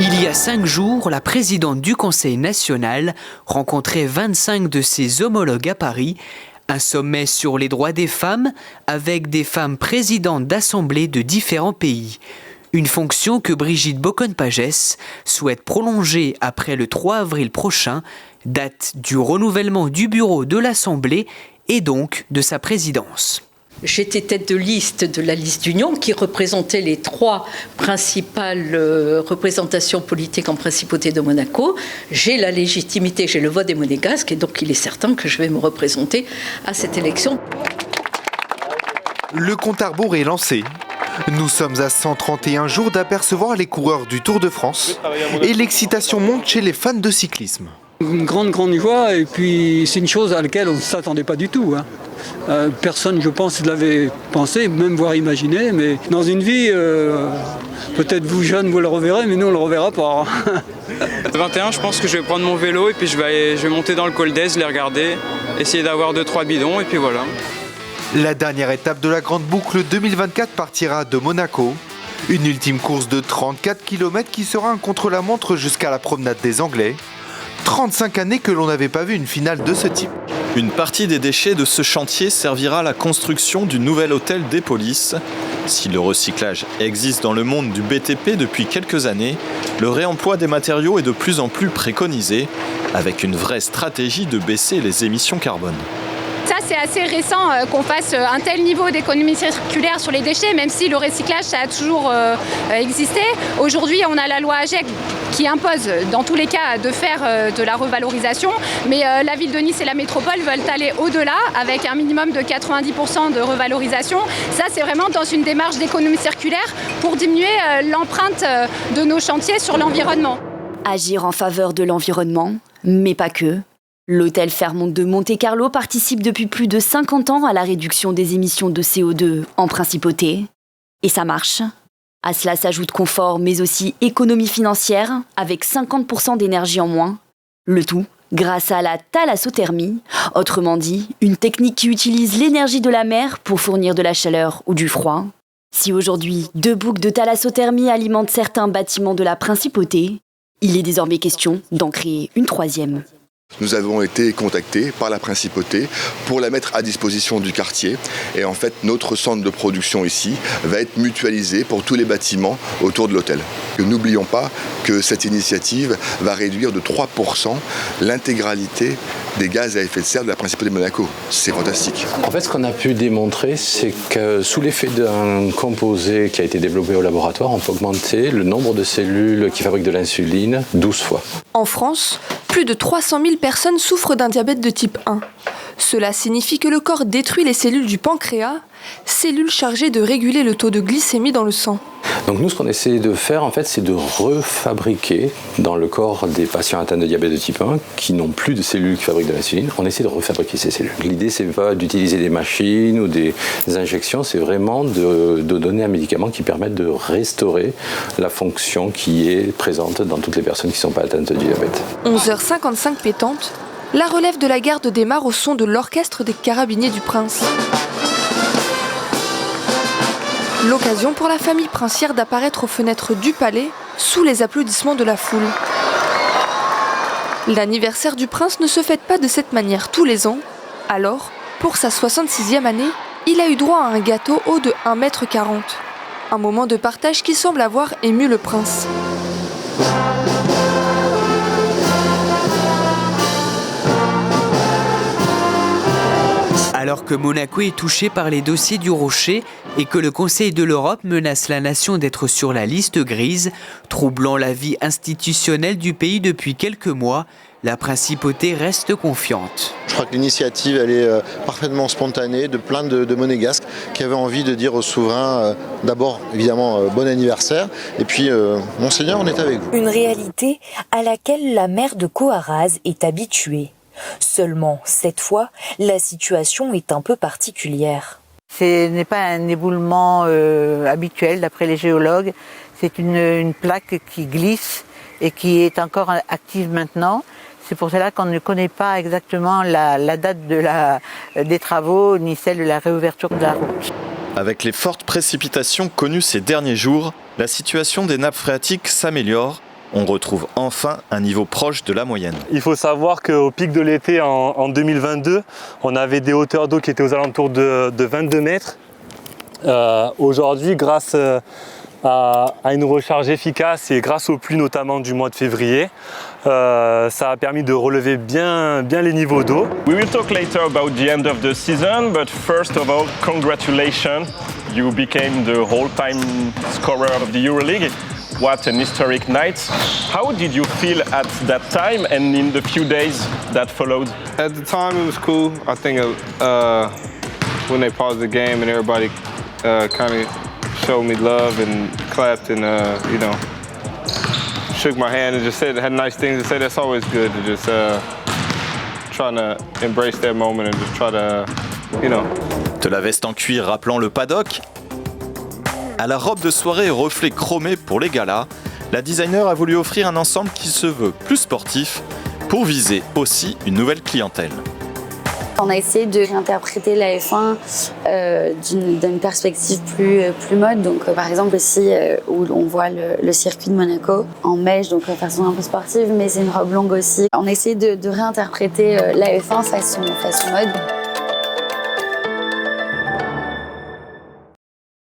Il y a 5 jours, la présidente du Conseil national rencontrait 25 de ses homologues à Paris. Un sommet sur les droits des femmes avec des femmes présidentes d'assemblées de différents pays. Une fonction que Brigitte Boccon-Pagès souhaite prolonger après le 3 avril prochain, date du renouvellement du bureau de l'Assemblée et donc de sa présidence. J'étais tête de liste de la liste d'union qui représentait les 3 principales représentations politiques en principauté de Monaco. J'ai la légitimité, j'ai le vote des Monégasques et donc il est certain que je vais me représenter à cette élection. Le compte à rebours est lancé. Nous sommes à 131 jours d'apercevoir les coureurs du Tour de France et l'excitation monte chez les fans de cyclisme. Une grande joie et puis c'est une chose à laquelle on ne s'attendait pas du tout. Personne, je pense, ne l'avait pensé, même voire imaginé, mais dans une vie, peut-être vous jeunes, vous le reverrez, mais nous, on ne le reverra pas. Le 21, je pense que je vais prendre mon vélo et puis je vais monter dans le col d'Aise, les regarder, essayer d'avoir 2-3 bidons et puis voilà. La dernière étape de la Grande Boucle 2024 partira de Monaco. Une ultime course de 34 km qui sera un contre-la-montre jusqu'à la promenade des Anglais. 35 années que l'on n'avait pas vu une finale de ce type. Une partie des déchets de ce chantier servira à la construction du nouvel hôtel des polices. Si le recyclage existe dans le monde du BTP depuis quelques années, le réemploi des matériaux est de plus en plus préconisé, avec une vraie stratégie de baisser les émissions carbone. Ça, c'est assez récent qu'on fasse un tel niveau d'économie circulaire sur les déchets, même si le recyclage, ça a toujours existé. Aujourd'hui, on a la loi AGEC qui impose, dans tous les cas, de faire de la revalorisation. Mais la ville de Nice et la métropole veulent aller au-delà, avec un minimum de 90% de revalorisation. Ça, c'est vraiment dans une démarche d'économie circulaire pour diminuer l'empreinte de nos chantiers sur l'environnement. Agir en faveur de l'environnement, mais pas que. L'hôtel Fairmont de Monte-Carlo participe depuis plus de 50 ans à la réduction des émissions de CO2 en principauté. Et ça marche. À cela s'ajoute confort, mais aussi économie financière, avec 50% d'énergie en moins. Le tout grâce à la thalassothermie, autrement dit, une technique qui utilise l'énergie de la mer pour fournir de la chaleur ou du froid. Si aujourd'hui, 2 boucles de thalassothermie alimentent certains bâtiments de la principauté, il est désormais question d'en créer une 3e. Nous avons été contactés par la principauté pour la mettre à disposition du quartier. Et en fait, notre centre de production ici va être mutualisé pour tous les bâtiments autour de l'hôtel. N'oublions pas que cette initiative va réduire de 3% l'intégralité des gaz à effet de serre de la principauté de Monaco. C'est fantastique. En fait, ce qu'on a pu démontrer, c'est que sous l'effet d'un composé qui a été développé au laboratoire, on peut augmenter le nombre de cellules qui fabriquent de l'insuline 12 fois. En France, plus de 300 000 personnes souffrent d'un diabète de type 1. Cela signifie que le corps détruit les cellules du pancréas, cellules chargées de réguler le taux de glycémie dans le sang. Donc nous, ce qu'on essaie de faire, en fait, c'est de refabriquer dans le corps des patients atteints de diabète de type 1 qui n'ont plus de cellules qui fabriquent de l'insuline. On essaie de refabriquer ces cellules. L'idée, c'est pas d'utiliser des machines ou des injections, c'est vraiment de donner un médicament qui permette de restaurer la fonction qui est présente dans toutes les personnes qui ne sont pas atteintes de diabète. 11h55 pétante, la relève de la garde démarre au son de l'orchestre des carabiniers du prince. L'occasion pour la famille princière d'apparaître aux fenêtres du palais sous les applaudissements de la foule. L'anniversaire du prince ne se fête pas de cette manière tous les ans. Alors, pour sa 66e année, il a eu droit à un gâteau haut de 1,40 m. Un moment de partage qui semble avoir ému le prince. Alors que Monaco est touché par les dossiers du Rocher et que le Conseil de l'Europe menace la nation d'être sur la liste grise, troublant la vie institutionnelle du pays depuis quelques mois, la principauté reste confiante. Je crois que l'initiative elle est parfaitement spontanée de plein de Monégasques qui avaient envie de dire au souverain d'abord évidemment bon anniversaire et puis Monseigneur on est avec vous. Une réalité à laquelle la maire de Coaraz est habituée. Seulement, cette fois, la situation est un peu particulière. Ce n'est pas un éboulement habituel d'après les géologues. C'est une plaque qui glisse et qui est encore active maintenant. C'est pour cela qu'on ne connaît pas exactement la date des travaux ni celle de la réouverture de la route. Avec les fortes précipitations connues ces derniers jours, la situation des nappes phréatiques s'améliore On retrouve enfin un niveau proche de la moyenne. Il faut savoir qu'au pic de l'été en 2022, on avait des hauteurs d'eau qui étaient aux alentours de 22 mètres. Aujourd'hui, grâce à une recharge efficace et grâce aux pluies notamment du mois de février, ça a permis de relever bien les niveaux d'eau. We will talk later about the end of the season, but first of all, congratulations. You became the all-time scorer of the EuroLeague. What an historic night. How did you feel at that time and in the few days that followed? At the time it was cool. I think when they paused the game and everybody kind of showed me love and clapped and shook my hand and just had nice things to say. That's always good to just try to embrace that moment and just try to, De la veste en cuir rappelant le paddock à la robe de soirée reflet chromé pour les galas, la designer a voulu offrir un ensemble qui se veut plus sportif pour viser aussi une nouvelle clientèle. On a essayé de réinterpréter la F1 d'une perspective plus mode. Donc, par exemple, ici, où on voit le circuit de Monaco en mèche, donc façon un peu sportive, mais c'est une robe longue aussi. On a essayé de réinterpréter la F1 façon mode.